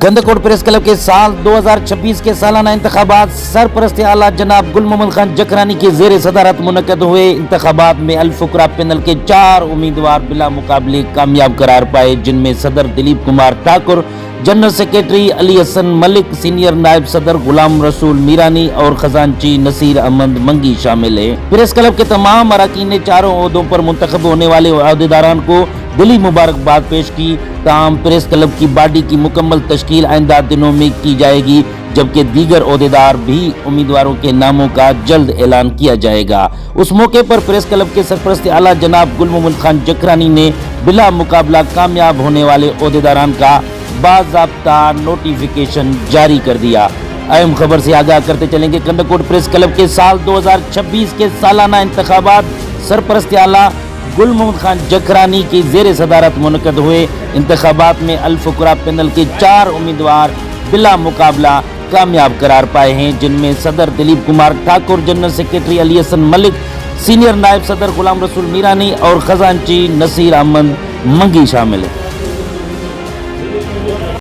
गंदकोट press club के साल 2026 के सालाना इंतखाबात सरपरस्त आला जनाब गुल मोहम्मद खान जकरानी के जेर सदारत मुनक्कद हुए। इंतखाबात में अल फुकरा पैनल के 4 उम्मीदवार बिला मुकाबले कामयाब करार पाए, जिनमें सदर Dilip Kumar Thakur, general secretary Ali Hasan Malik, senior नायब सदर गुलाम रसूल मीरानी और खजांची नसीर अहमद मंगी शामिल है। प्रेस क्लब के तमाम अरकान ने चारों ओहदों पर मुंतखब होने वाले अहदेदारान को दिली मुबारकबाद पेश की। ताहम प्रेस क्लब की बॉडी की मुकम्मल तश्कील आइंदा दिनों में की जाएगी, जबकि दीगर ओहदेदार भी उम्मीदवारों के नामों का जल्द ऐलान किया जाएगा। उस मौके पर प्रेस क्लब के सरपरस्त आला जनाब गुल मोहम्मद खान जकरानी ने बिला मुकाबला कामयाब होने वाले ओहदेदारान का बाज़ाब्ता नोटिफिकेशन जारी कर दिया। अहम खबर से आगाह करते चलेंगे। गंदकोट प्रेस क्लब के साल 2026 के सालाना इंतखाबात सरपरस्त आला गुल मोहम्मद खान जकरानी की जेर सदारत मुनक्कद हुए। इंतखाबात में अल फुकरा पैनल के 4 उम्मीदवार बिला मुकाबला कामयाब करार पाए हैं, जिनमें सदर Dilip Kumar Thakur, general secretary Ali Hasan Malik, senior नायब सदर गुलाम रसूल मीरानी और खजांची नसीर अहमद मंगी शामिल है।